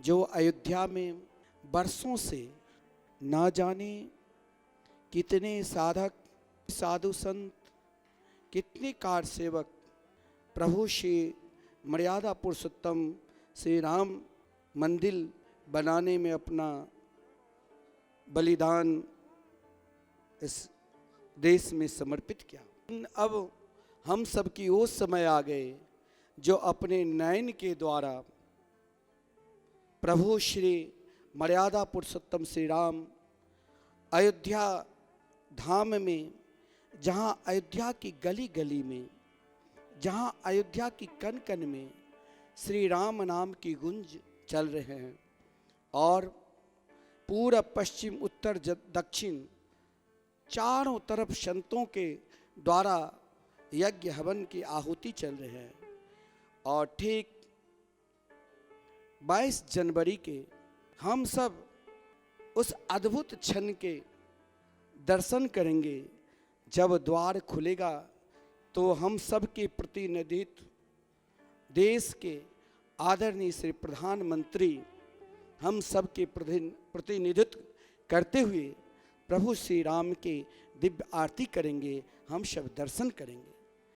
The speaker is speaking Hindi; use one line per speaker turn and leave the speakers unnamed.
जो अयोध्या में बरसों से ना जाने कितने साधक, साधु संत, कितने कार सेवक प्रभु श्री मर्यादा पुरुषोत्तम श्री राम मंदिर बनाने में अपना बलिदान इस देश में समर्पित किया। अब हम सब की वो समय आ गए जो अपने नयन के द्वारा प्रभु श्री मर्यादा पुरुषोत्तम श्री राम अयोध्या धाम में, जहाँ अयोध्या की गली गली में, जहाँ अयोध्या की कन कन में श्री राम नाम की गूंज चल रहे हैं और पूरब पश्चिम उत्तर दक्षिण चारों तरफ संतों के द्वारा यज्ञ हवन की आहुति चल रहे हैं। और ठीक 22 जनवरी के हम सब उस अद्भुत क्षण के दर्शन करेंगे जब द्वार खुलेगा तो हम सब के प्रतिनिधित्व देश के आदरणीय श्री प्रधानमंत्री हम सब के प्रतिनिधित्व करते हुए प्रभु श्री राम के दिव्य आरती करेंगे, हम सब दर्शन करेंगे।